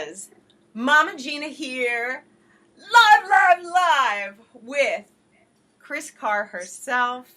is Mama Gena here, live with Kris Carr herself.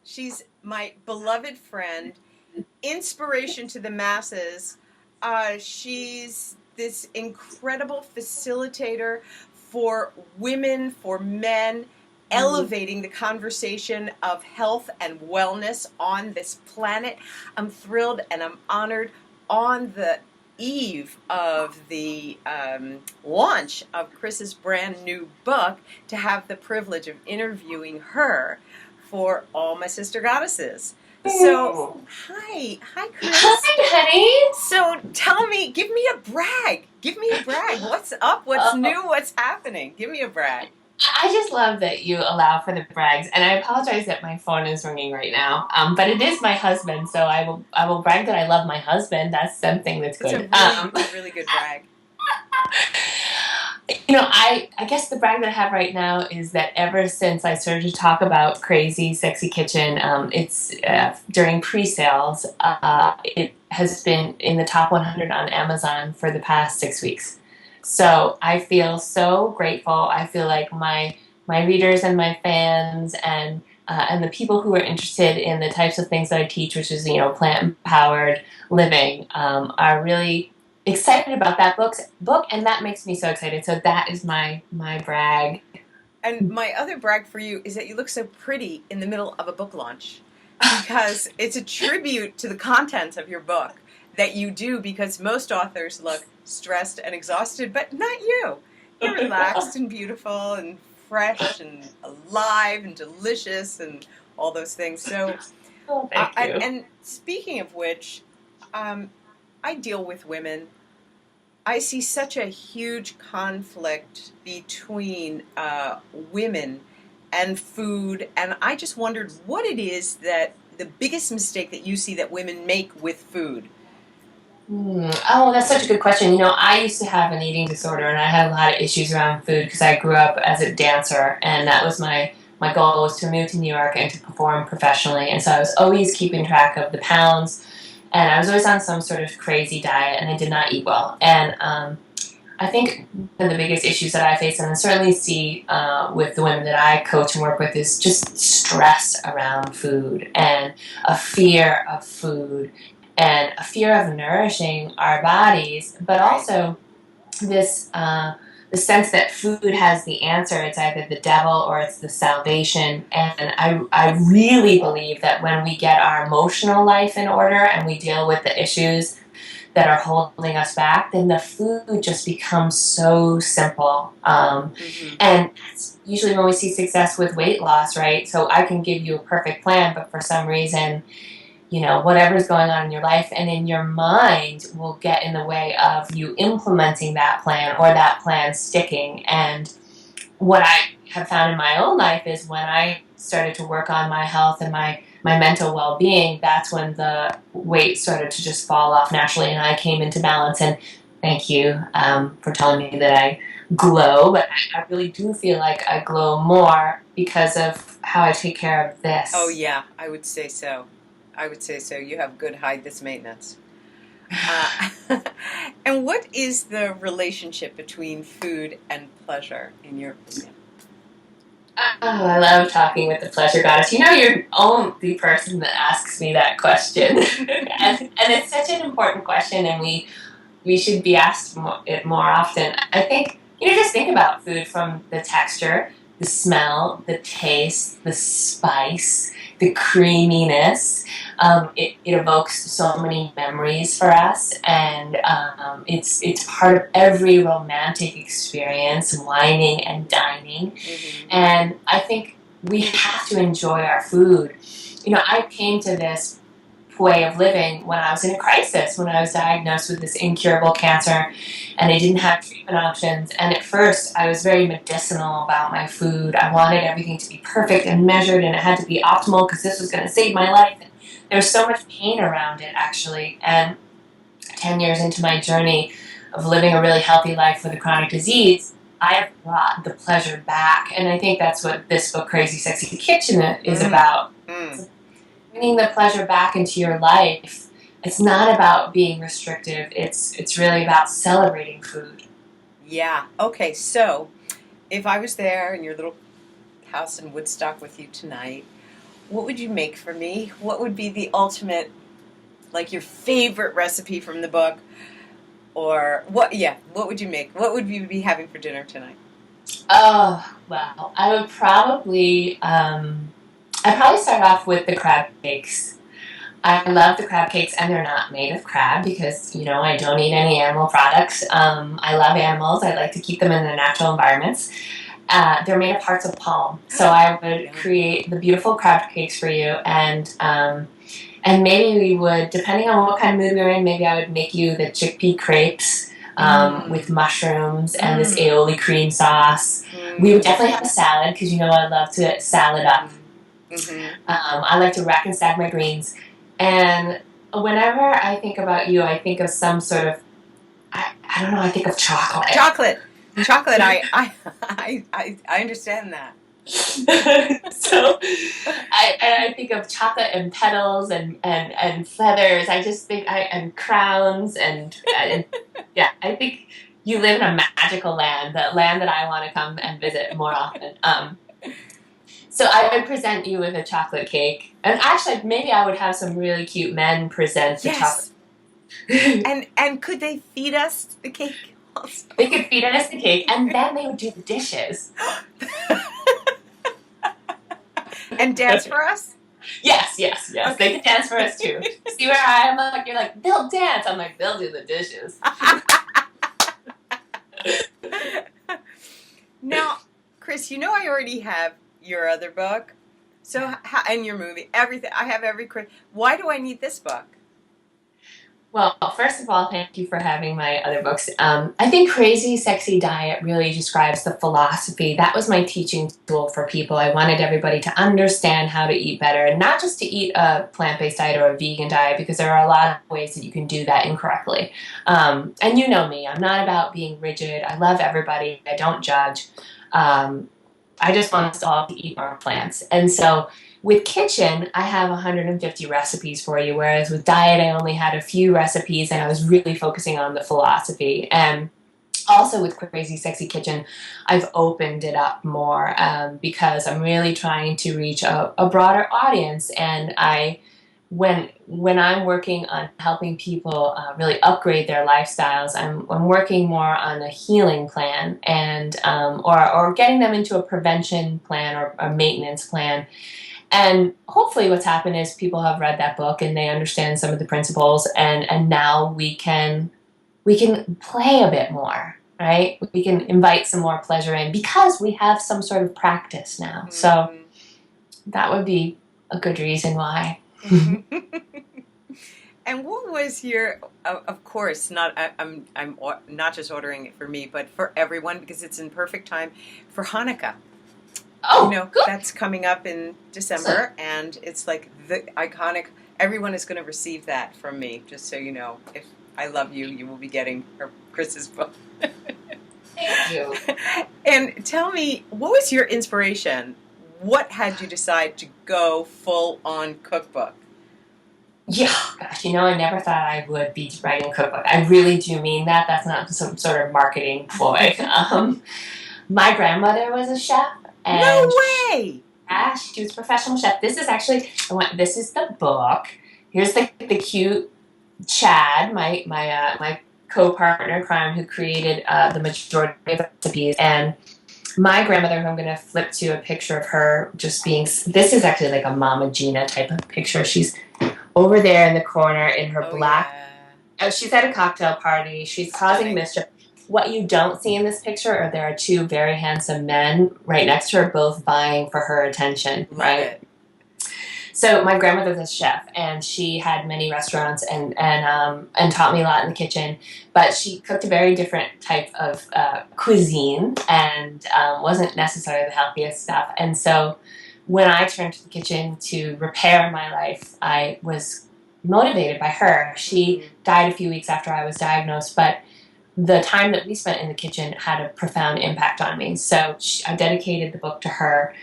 She's my beloved friend, inspiration to the masses. She's this incredible facilitator for women, for men, elevating the conversation of health and wellness on this planet. I'm thrilled and I'm honored on the eve of the launch of Kris's brand new book to have the privilege of interviewing her for All My Sister Goddesses. So, hi Kris. Hi, honey. So tell me, give me a brag. What's up? What's new? What's happening? Give me a brag. I just love that you allow for the brags, and I apologize that my phone is ringing right now. But it is my husband, so I will brag that I love my husband. That's something that's good. It's a really good brag. I guess the brag that I have right now is that ever since I started to talk about Crazy Sexy Kitchen, it's during pre-sales, it has been in the top 100 on Amazon for the past 6 weeks. So I feel so grateful. I feel like my readers and my fans and the people who are interested in the types of things that I teach, which is plant-empowered living, are really excited about that book, and that makes me so excited. So that is my brag. And my other brag for you is that you look so pretty in the middle of a book launch, because it's a tribute to the content of your book that you do, because most authors look stressed and exhausted, but not you. You're relaxed and beautiful and fresh and alive and delicious and all those things. So, Thank you. And speaking of which, I deal with women. I see such a huge conflict between women and food, and I just wondered what it is that the biggest mistake that you see that women make with food. Oh, that's such a good question. I used to have an eating disorder, and I had a lot of issues around food because I grew up as a dancer, and that was my goal, was to move to New York and to perform professionally. And so I was always keeping track of the pounds, and I was always on some sort of crazy diet, and I did not eat well. And I think one of the biggest issues that I face, and I certainly see with the women that I coach and work with, is just stress around food and a fear of food and a fear of nourishing our bodies, but also this the sense that food has the answer. It's either the devil or it's the salvation. And I really believe that when we get our emotional life in order and we deal with the issues that are holding us back, then the food just becomes so simple. And that's usually when we see success with weight loss, right? So I can give you a perfect plan, but for some reason, whatever's going on in your life and in your mind will get in the way of you implementing that plan or that plan sticking. And what I have found in my own life is when I started to work on my health and my mental well-being, that's when the weight started to just fall off naturally and I came into balance. And thank you for telling me that I glow, but I really do feel like I glow more because of how I take care of this. Oh yeah, I would say so. You have good hide this maintenance. And what is the relationship between food and pleasure, in your opinion? Oh, I love talking with the pleasure goddess. You're the only person that asks me that question. and it's such an important question, and we should be asked it more often. I think, just think about food from the texture, the smell, the taste, the spice, the creaminess. It evokes so many memories for us, and it's part of every romantic experience, wining and dining. Mm-hmm. And I think we have to enjoy our food. I came to this way of living when I was in a crisis, when I was diagnosed with this incurable cancer and I didn't have treatment options. And at first I was very medicinal about my food. I wanted everything to be perfect and measured, and it had to be optimal because this was going to save my life. And there was so much pain around it, actually. And 10 years into my journey of living a really healthy life with a chronic disease, I have brought the pleasure back. And I think that's what this book, Crazy Sexy Kitchen, is about. Bringing the pleasure back into your life it's not about being restrictive. It's really about celebrating food. Yeah. Okay. So, if I was there in your little house in Woodstock with you tonight, what would you make for me? What would be the ultimate, like your favorite recipe from the book? Or what? Yeah. What would you make? What would you be having for dinner tonight? Oh, well, I'd probably start off with the crab cakes. I love the crab cakes, and they're not made of crab because, I don't eat any animal products. I love animals. I like to keep them in their natural environments. They're made of hearts of palm. So I would Yum. create the beautiful crab cakes for you, and maybe we would, depending on what kind of mood we were in, maybe I would make you the chickpea crepes with mushrooms and this Mm. aioli cream sauce. We would definitely have a salad because I love to salad up. Mm-hmm. I like to rack and stack my greens. And whenever I think about you, I think of some sort of, I don't know, I think of chocolate. Chocolate. I understand that. So I think of chocolate and petals and feathers. I just think and crowns and yeah, I think you live in a magical land, the land that I want to come and visit more often. So I would present you with a chocolate cake, and actually maybe I would have some really cute men present the chocolate. And could they feed us the cake also? They could feed us the cake, and then they would do the dishes. And dance for us? Yes. Okay. They could dance for us too. See where I am? Like, you're like, they'll dance. I'm like, they'll do the dishes. Now, Kris, I already have your other book, so and your movie, everything. I have every. Why do I need this book? Well, first of all, thank you for having my other books. I think Crazy Sexy Diet really describes the philosophy. That was my teaching tool for people. I wanted everybody to understand how to eat better, and not just to eat a plant-based diet or a vegan diet, because there are a lot of ways that you can do that incorrectly. And you know me, I'm not about being rigid. I love everybody. I don't judge. I just want us all to eat more plants. And so with Kitchen, I have 150 recipes for you, whereas with Diet, I only had a few recipes, and I was really focusing on the philosophy. And also with Crazy Sexy Kitchen, I've opened it up more because I'm really trying to reach a broader audience. And when I'm working on helping people really upgrade their lifestyles, I'm working more on a healing plan and or getting them into a prevention plan or a maintenance plan. And hopefully what's happened is people have read that book and they understand some of the principles, and now we can play a bit more, right? We can invite some more pleasure in because we have some sort of practice now. So that would be a good reason why. And what was your? Of course, I'm not just ordering it for me, but for everyone because it's in perfect time for Hanukkah. Oh, good. That's coming up in December, and it's like the iconic. Everyone is going to receive that from me, just so you know. If I love you, you will be getting Kris's book. Thank you. And tell me, what was your inspiration? What had you decide to go full on cookbook? Yeah, gosh, I never thought I would be writing a cookbook. I really do mean that. That's not some sort of marketing ploy. My grandmother was a chef. And no way! She was a professional chef. This is actually, this is the book. Here's the cute Chad, my co-partner in crime, who created the majority of the recipes. And my grandmother, who I'm going to flip to a picture of her just being, this is actually like a Mama Gena type of picture. She's over there in the corner in her black. Yeah. She's at a cocktail party. She's causing mischief. What you don't see in this picture are there are two very handsome men right next to her, both vying for her attention, right? So my grandmother's a chef, and she had many restaurants and taught me a lot in the kitchen. But she cooked a very different type of cuisine and wasn't necessarily the healthiest stuff. And so when I turned to the kitchen to repair my life, I was motivated by her. She died a few weeks after I was diagnosed, but the time that we spent in the kitchen had a profound impact on me. So I dedicated the book to her.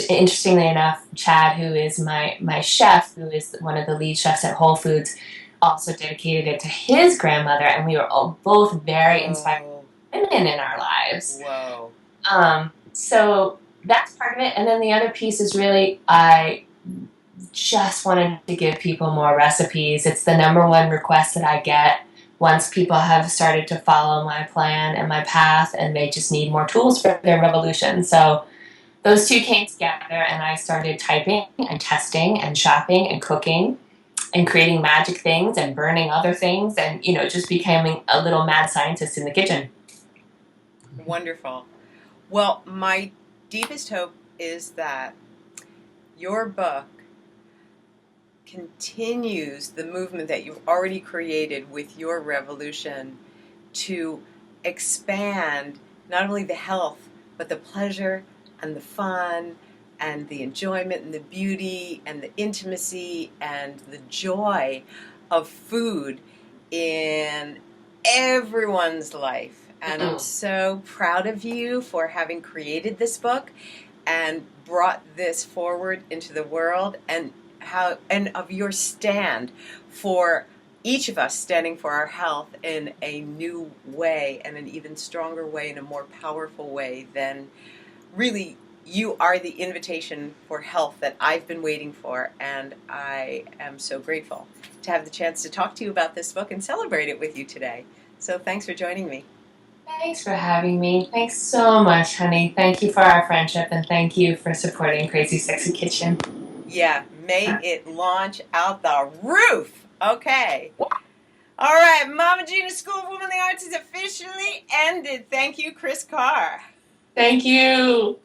interestingly enough, Chad, who is my chef, who is one of the lead chefs at Whole Foods, also dedicated it to his grandmother, and we were all both very inspired Whoa. women in our lives. Whoa. So that's part of it. And then the other piece is really, I just wanted to give people more recipes. It's the number one request that I get once people have started to follow my plan and my path, and they just need more tools for their revolution. So those two came together, and I started typing and testing and shopping and cooking and creating magic things and burning other things, and just becoming a little mad scientist in the kitchen. Wonderful. Well, my deepest hope is that your book continues the movement that you've already created with your revolution to expand not only the health, but the pleasure and the fun and the enjoyment and the beauty and the intimacy and the joy of food in everyone's life. And I'm so proud of you for having created this book and brought this forward into the world, and of your stand for each of us standing for our health in a new way and an even stronger way, in a more powerful way than really you are the invitation for health that I've been waiting for, and I am so grateful to have the chance to talk to you about this book and celebrate it with you today. So thanks for joining me. Thanks for having me. Thanks so much, honey. Thank you for our friendship, and thank you for supporting Crazy Sexy Kitchen. Yeah, may it launch out the roof. Okay. All right, Mama Gena School of Womanly Arts is officially ended. Thank you, Kris Carr. Thank you.